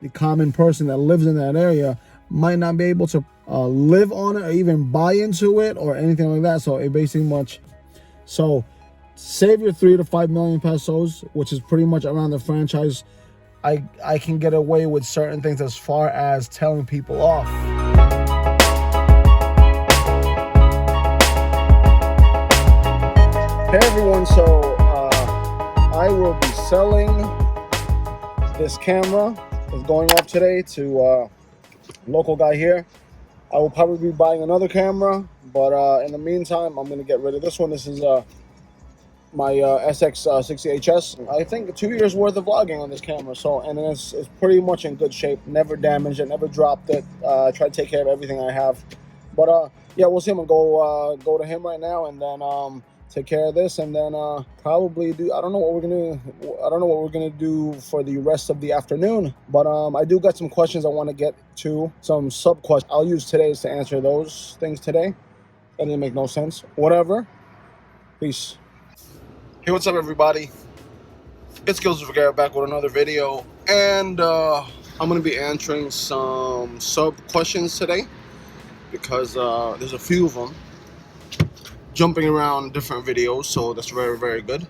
the common person that lives in that area might not be able to live on it or even buy into it or anything like that. So it basically much. So save your 3 to 5 million pesos, which is pretty much around the franchise. I can get away with certain things as far as telling people off. Hey everyone, so I will be selling this camera. It's going up today to a local guy here. I will probably be buying another camera, but in the meantime, I'm going to get rid of this one. This is my SX60HS. I think 2 years worth of vlogging on this camera, so and it's pretty much in good shape. Never damaged it, never dropped it. I try to take care of everything I have, but yeah, we'll see. I'm gonna go to him right now and then take care of this, and then probably do. I don't know what we're gonna do for the rest of the afternoon, but I do got some questions I want to get to, some sub questions. I'll use today's to answer those things today. That didn't make no sense. Whatever. Peace. Hey, what's up everybody? It's Gilsar Vergara back with another video, and I'm going to be answering some sub questions today because there's a few of them jumping around different videos, so that's very, very good.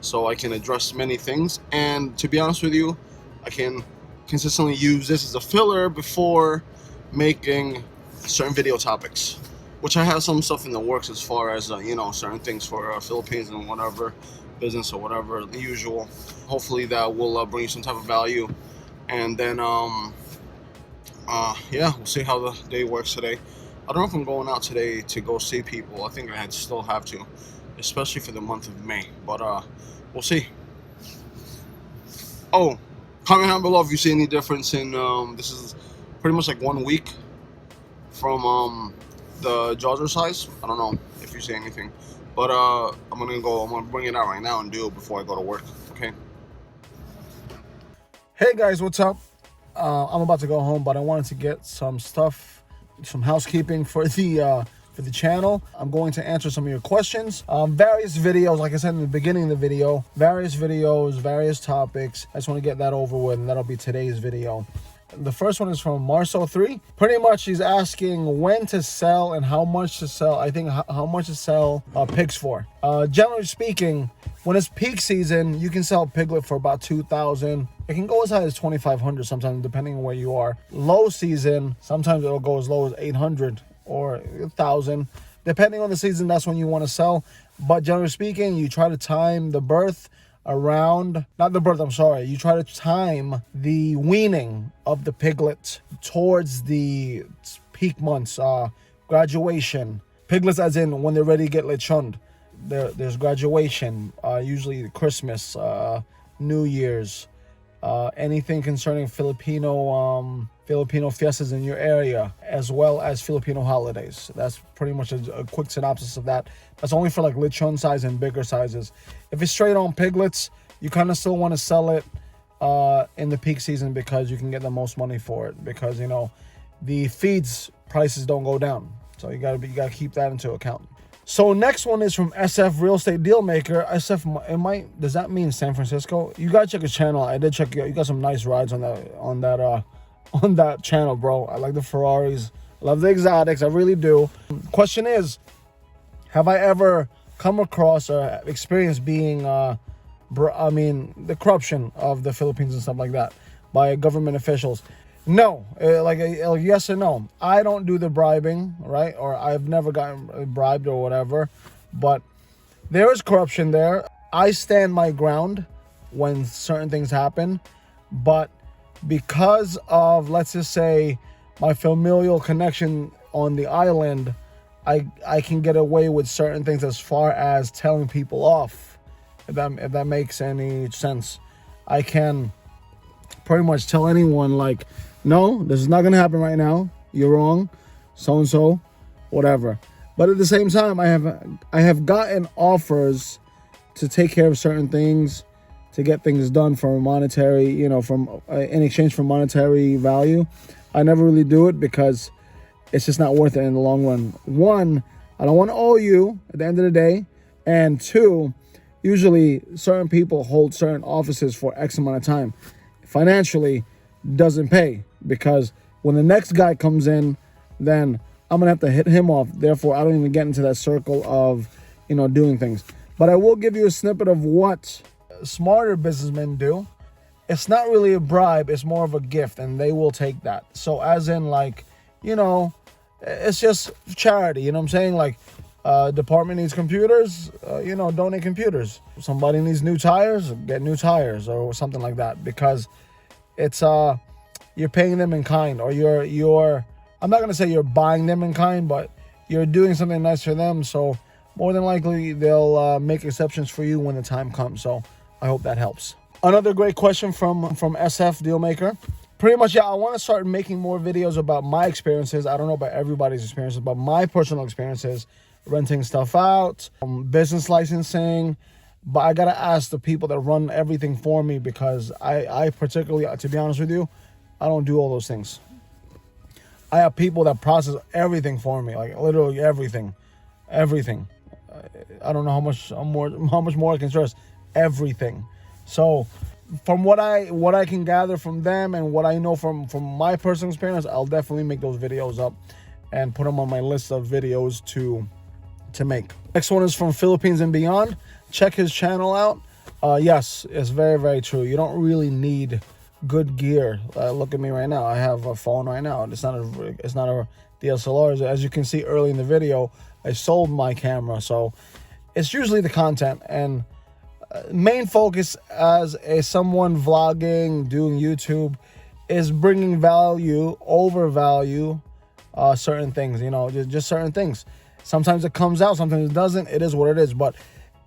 So I can address many things, and to be honest with you, I can consistently use this as a filler before making certain video topics, which I have some stuff in the works as far as, you know, certain things for Philippines and whatever, business or whatever, the usual. Hopefully that will bring you some type of value. And then, yeah, we'll see how the day works today. I don't know if I'm going out today to go see people. I think I still have to, especially for the month of May. But we'll see. Oh, comment down below if you see any difference in, this is pretty much like 1 week from the Gilsar size. I don't know if you see anything, but I'm gonna bring it out right now and do it before I go to work. Okay. Hey guys, what's up? I'm about to go home, but I wanted to get some stuff, some housekeeping for the channel. I'm going to answer some of your questions. Various videos, like I said in the beginning of the video, various videos, various topics. I just want to get that over with, and that'll be today's video. The first one is from Marso3. Pretty much he's asking when to sell and how much to sell. I think how much to sell pigs for. Generally speaking, when it's peak season, you can sell piglet for about 2,000. It can go as high as 2,500 sometimes, depending on where you are. Low season, sometimes it'll go as low as 800 or 1,000. Depending on the season, that's when you want to sell. But generally speaking, you try to time the birth around, not the birth, I'm sorry, you try to time the weaning of the piglet towards the peak months, graduation. Piglets as in when they're ready to get lechoned. There's graduation, usually Christmas, New Year's, anything concerning Filipino fiestas in your area, as well as Filipino holidays. That's pretty much a quick synopsis of that. That's only for like lechon size and bigger sizes. If it's straight on piglets, you kind of still want to sell it in the peak season because you can get the most money for it, because you know the feeds prices don't go down. So you gotta keep that into account. So next one is from SF Real Estate Dealmaker. SF, does that mean San Francisco? You gotta check his channel. I did check it out. You got some nice rides on that channel, bro. I like the Ferraris, love the exotics, I really do. Question is, have I ever come across or experienced being the corruption of the Philippines and stuff like that by government officials? No, like yes or no. I don't do the bribing, right? Or I've never gotten bribed or whatever, but there is corruption there. I stand my ground when certain things happen, but because of, let's just say, my familial connection on the island, I can get away with certain things as far as telling people off. If that makes any sense. I can pretty much tell anyone, like, no, this is not going to happen right now. You're wrong. So-and-so, whatever. But at the same time, I have gotten offers to take care of certain things, to get things done for monetary, you know, in exchange for monetary value. I never really do it because it's just not worth it in the long run. One, I don't want to owe you at the end of the day. And two, usually certain people hold certain offices for X amount of time. Financially, doesn't pay, because when the next guy comes in, then I'm gonna have to hit him off. Therefore, I don't even get into that circle of, doing things. But I will give you a snippet of what smarter businessmen do. It's not really a bribe, it's more of a gift, and they will take that. So as in, like, it's just charity, you know what I'm saying? Like, department needs computers, donate computers. Somebody needs new tires, get new tires, or something like that, because it's you're paying them in kind, or you're I'm not gonna say you're buying them in kind, but you're doing something nice for them. So more than likely they'll make exceptions for you when the time comes. So I hope that helps. Another great question from SF Dealmaker. Pretty much, yeah, I want to start making more videos about my experiences. I don't know about everybody's experiences, but my personal experiences, renting stuff out, business licensing. But I got to ask the people that run everything for me, because I particularly, to be honest with you, I don't do all those things. I have people that process everything for me, like literally everything. I don't know how much more I can stress. Everything. So from what I can gather from them and what I know from my personal experience, I'll definitely make those videos up and put them on my list of videos to make. Next one is from Philippines and Beyond. Check his channel out. Yes, it's very, very true. You don't really need good gear. Look at me right now. I have a phone right now. It's not a DSLR. As you can see early in the video, I sold my camera. So it's usually the content, and main focus as someone vlogging, doing YouTube, is bringing value over value, certain things, just certain things. Sometimes it comes out, sometimes it doesn't. It is what it is, but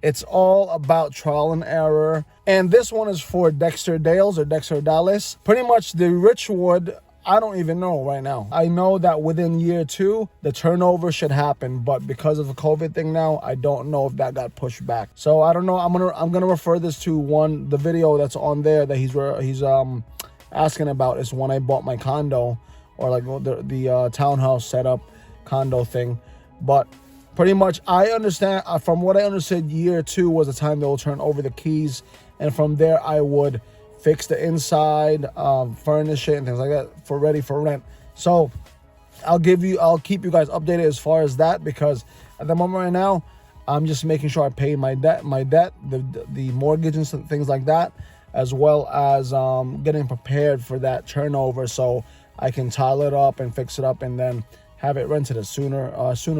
it's all about trial and error. And this one is for Dexter Dales or Dexter Dallas. Pretty much the Richwood, I don't even know right now. I know that within year 2, the turnover should happen, but because of the COVID thing now, I don't know if that got pushed back. So I don't know. I'm gonna refer this to the video that's on there that he's asking about is when I bought my condo, or like the townhouse setup condo thing. But pretty much, I understand, from what I understood, year 2 was the time they will turn over the keys, and from there I would fix the inside, furnish it, and things like that ready for rent. So I'll keep you guys updated as far as that, because at the moment right now, I'm just making sure I pay my debt, the mortgage and things like that, as well as getting prepared for that turnover, so I can tile it up and fix it up and then have it rented sooner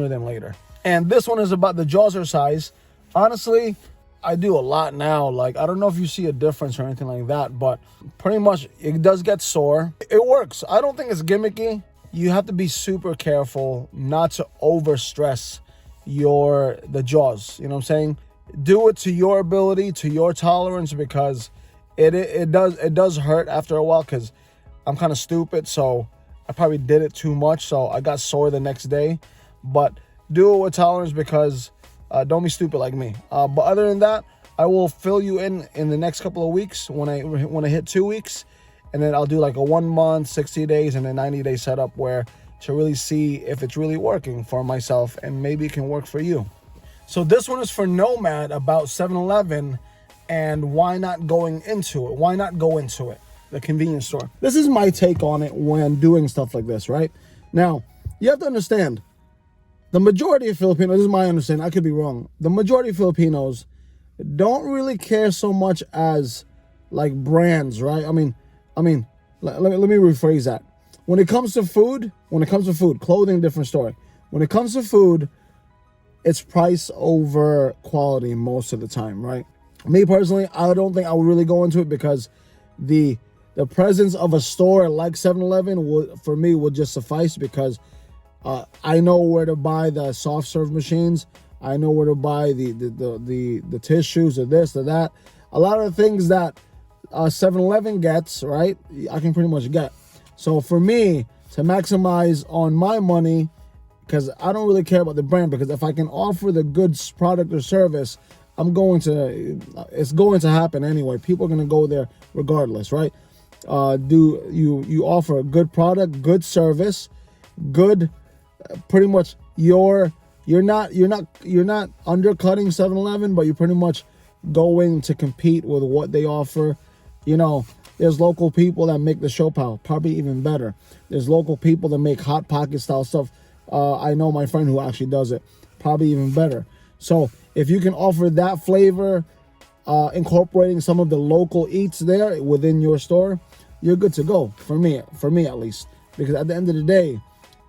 than later. And this one is about the Gilsar size. Honestly, I do a lot now. Like, I don't know if you see a difference or anything like that, but pretty much it does get sore. It works. I don't think it's gimmicky. You have to be super careful not to over stress the jaws. You know what I'm saying? Do it to your ability, to your tolerance, because it does hurt after a while, because I'm kind of stupid, so I probably did it too much, so I got sore the next day. But do it with tolerance, because don't be stupid like me. But other than that, I will fill you in the next couple of weeks when I hit 2 weeks, and then I'll do like a 1 month, 60 days, and a 90-day setup to really see if it's really working for myself, and maybe it can work for you. So this one is for Nomad about 7-Eleven and why not going into it? Why not go into it? The convenience store. This is my take on it when doing stuff like this, right? Now, you have to understand, the majority of Filipinos, this is my understanding, I could be wrong, the majority of Filipinos don't really care so much as like brands, right? I mean, let me rephrase that. When it comes to food, clothing, different story. When it comes to food, it's price over quality most of the time, right? Me personally, I don't think I would really go into it, because the presence of a store like 7-Eleven for me would just suffice, because I know where to buy the soft serve machines. I know where to buy the tissues, or this or that. A lot of the things that 7-Eleven gets, right, I can pretty much get. So for me to maximize on my money, because I don't really care about the brand, because if I can offer the good product or service, it's going to happen anyway. People are going to go there regardless, right? Do you offer a good product, good service, good, pretty much you're not undercutting 7-Eleven, but you're pretty much going to compete with what they offer. There's local people that make the show pal, probably even better. There's local people that make hot pocket style stuff. I know my friend who actually does it, probably even better. So if you can offer that flavor, incorporating some of the local eats there within your store, you're good to go. For me at least, because at the end of the day,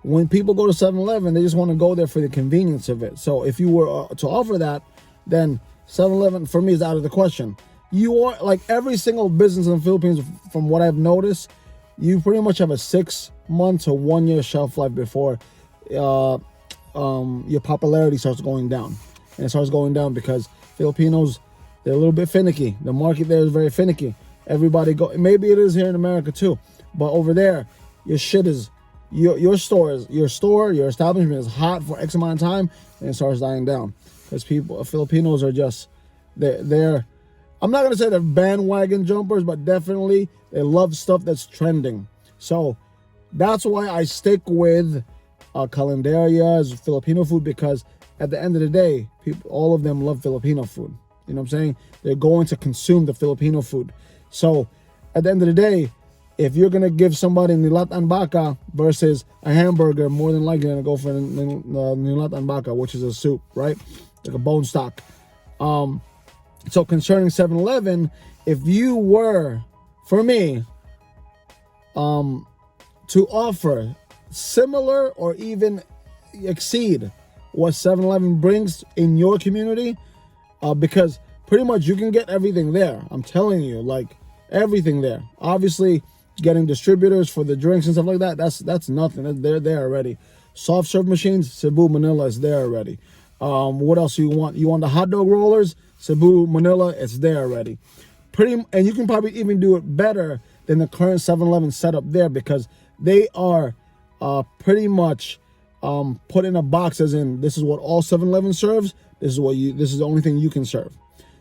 when people go to 7-Eleven, they just want to go there for the convenience of it. So if you were to offer that, then 7-Eleven for me is out of the question. You are like every single business in the Philippines, from what I've noticed, you pretty much have a 6 month to 1 year shelf life before your popularity starts going down. And it starts going down because Filipinos, they're a little bit finicky. The market there is very finicky. Everybody go. Maybe it is here in America too, but over there, your shit is your your establishment is hot for X amount of time, and it starts dying down because Filipinos are just they're I'm not gonna say they're bandwagon jumpers, but definitely they love stuff that's trending. So that's why I stick with Calendaria as Filipino food, because at the end of the day, all of them love Filipino food. You know what I'm saying? They're going to consume the Filipino food. So at the end of the day, if you're going to give somebody nilat and baka versus a hamburger, more than likely going to go for nilat and baka, which is a soup, right? Like a bone stock. So concerning 7-Eleven, if you were, for me, to offer similar or even exceed what 7-Eleven brings in your community, because pretty much you can get everything there. I'm telling you, like everything there. Obviously, getting distributors for the drinks and stuff like that, that's nothing. They're there already. Soft serve machines, Cebu, Manila is there already. What else you want? You want the hot dog rollers? Cebu, Manila, it's there already. And you can probably even do it better than the current 7-Eleven setup there, because they are pretty much put in a box as in, this is what all 7-Eleven serves. This is the only thing you can serve.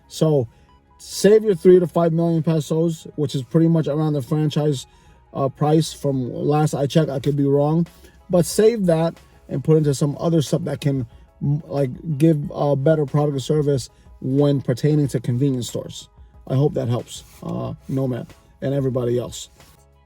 So save your 3 to 5 million pesos, which is pretty much around the franchise price from last I checked. I could be wrong, but save that and put into some other stuff that can like give a better product or service when pertaining to convenience stores. I hope that helps Nomad and everybody else.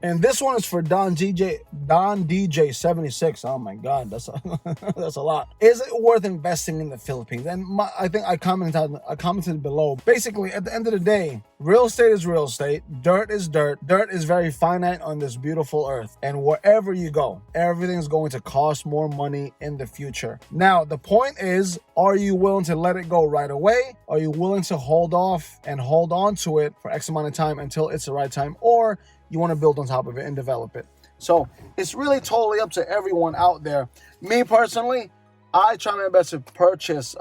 And this one is for Don DJ 76. Oh my God, that's a lot. Is it worth investing in the Philippines? And I think I commented below. Basically, at the end of the day, real estate is real estate. Dirt is dirt. Dirt is very finite on this beautiful earth. And wherever you go, everything is going to cost more money in the future. Now, the point is, are you willing to let it go right away? Are you willing to hold off and hold on to it for X amount of time until it's the right time? Or you want to build on top of it and develop it? So it's really totally up to everyone out there. Me personally, I try my best to purchase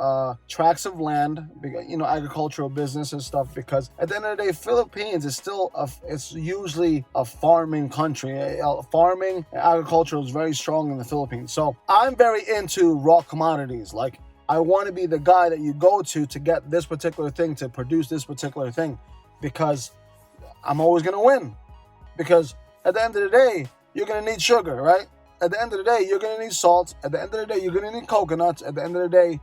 tracts of land, agricultural business and stuff, because at the end of the day, Philippines is still it's usually a farming country. Farming and agriculture is very strong in the Philippines. So I'm very into raw commodities. Like, I want to be the guy that you go to get this particular thing, to produce this particular thing, because I'm always going to win. Because at the end of the day, you're going to need sugar, right? At the end of the day, you're going to need salt. At the end of the day, you're going to need coconuts. At the end of the day,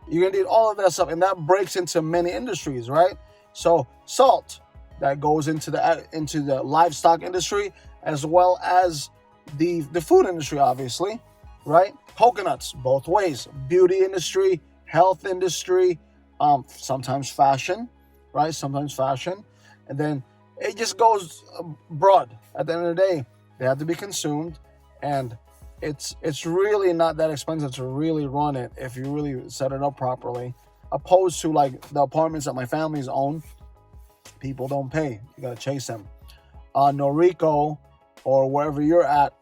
you're going to need all of that stuff. And that breaks into many industries, right? So salt, that goes into the livestock industry, as well as the food industry, obviously, right? Coconuts, both ways. Beauty industry, health industry, sometimes fashion, right? Sometimes fashion. And then it just goes broad. At the end of the day, they have to be consumed, and it's really not that expensive to really run it if you really set it up properly. Opposed to like the apartments that my family's own, people don't pay. You gotta chase them. Norrico or wherever you're at,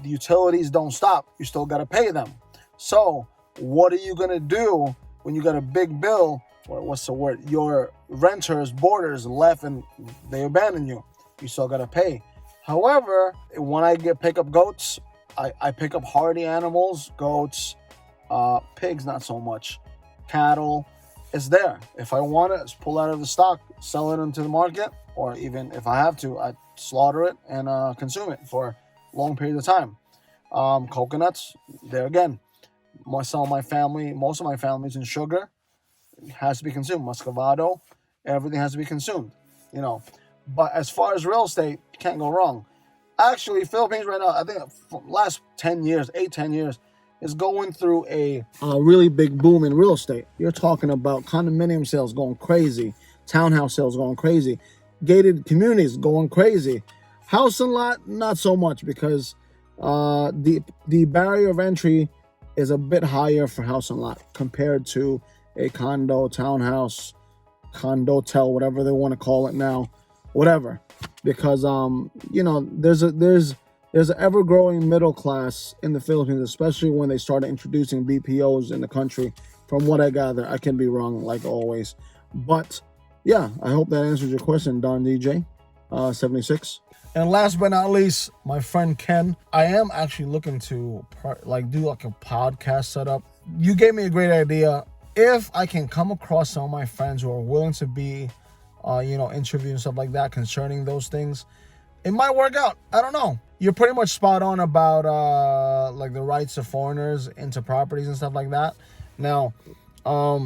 the utilities don't stop. You still gotta pay them. So what are you gonna do when you got a big bill? What's the word? Your renters, boarders left and they abandon you. You still gotta pay. However, when I pick up goats, I pick up hardy animals, goats, pigs, not so much. Cattle, it's there. If I want it, just pull out of the stock, sell it into the market, or even if I have to, I slaughter it and consume it for a long period of time. Coconuts, there again. Most of my family's in sugar. It has to be consumed. Muscovado, everything has to be consumed. But as far as real estate, you can't go wrong. Actually, Philippines right now, I think for the last 10 years, 10 years, is going through a really big boom in real estate. You're talking about condominium sales going crazy, townhouse sales going crazy, gated communities going crazy. House and lot, not so much, because the barrier of entry is a bit higher for house and lot compared to a condo, townhouse, condotel, whatever they want to call it now, whatever. Because you know, there's an ever-growing middle class in the Philippines, especially when they started introducing BPOs in the country. From what I gather, I can be wrong like always, but yeah, I hope that answers your question, Don DJ 76. And last but not least, my friend Ken. I am actually looking to do like a podcast setup. You gave me a great idea. If I can come across some of my friends who are willing to be, interview and stuff like that concerning those things, it might work out. I don't know. You're pretty much spot on about like the rights of foreigners into properties and stuff like that. Now, I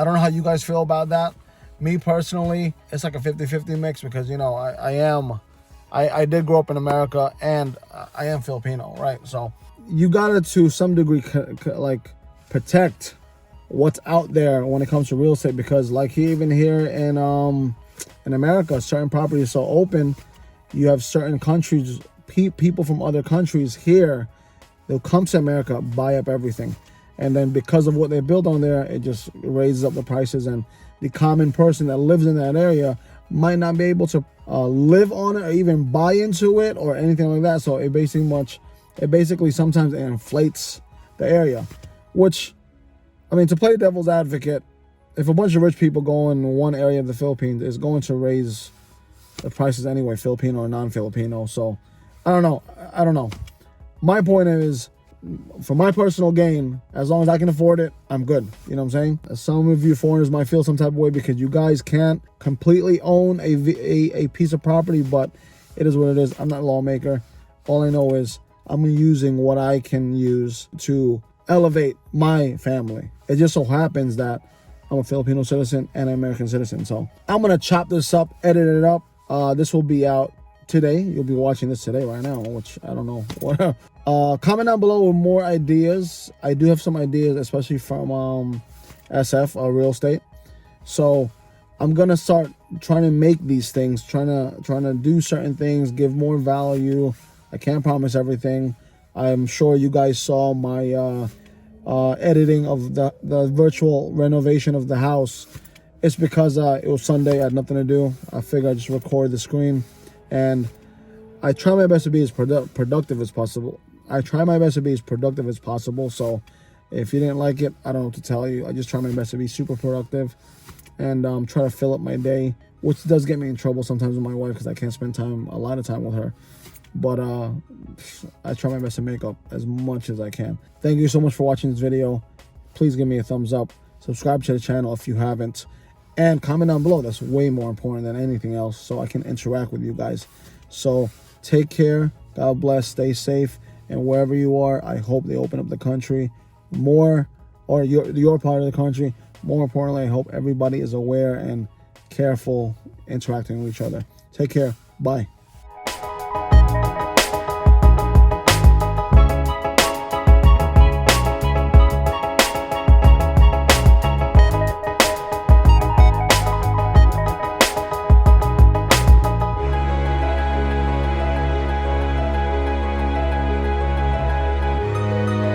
don't know how you guys feel about that. Me personally, it's like a 50-50 mix, because, you know, I did grow up in America, and I am Filipino, right? So you gotta, to some degree, like protect what's out there when it comes to real estate, because like even here in America, certain properties are so open. You have certain countries, people from other countries here, they'll come to America, buy up everything, and then because of what they build on there, it just raises up the prices, and the common person that lives in that area might not be able to live on it or even buy into it or anything like that. So it basically sometimes inflates the area, which, I mean, to play devil's advocate, if a bunch of rich people go in one area of the Philippines, it's going to raise the prices anyway, Filipino or non-Filipino. So I don't know. My point is, for my personal gain, as long as I can afford it, I'm good. You know what I'm saying? Some of you foreigners might feel some type of way because you guys can't completely own a piece of property, but it is what it is. I'm not a lawmaker. All I know is I'm using what I can use to elevate my family. It just so happens that I'm a Filipino citizen and an American citizen. So I'm going to chop this up, edit it up. This will be out today. You'll be watching this today right now, which I don't know. Comment down below with more ideas. I do have some ideas, especially from SF, real estate. So I'm gonna start trying to make these things, trying to do certain things, give more value. I can't promise everything. I'm sure you guys saw my editing of the virtual renovation of the house. It's because it was Sunday, I had nothing to do. I figured I'd just record the screen, and I try my best to be as productive as possible. So if you didn't like it, I don't know what to tell you. I just try my best to be super productive and try to fill up my day, which does get me in trouble sometimes with my wife because I can't spend a lot of time with her. But I try my best to make up as much as I can. Thank you so much for watching this video. Please give me a thumbs up. Subscribe to the channel if you haven't. And comment down below. That's way more important than anything else, so I can interact with you guys. So take care. God bless. Stay safe. And wherever you are, I hope they open up the country more, or your part of the country. More importantly, I hope everybody is aware and careful interacting with each other. Take care. Bye.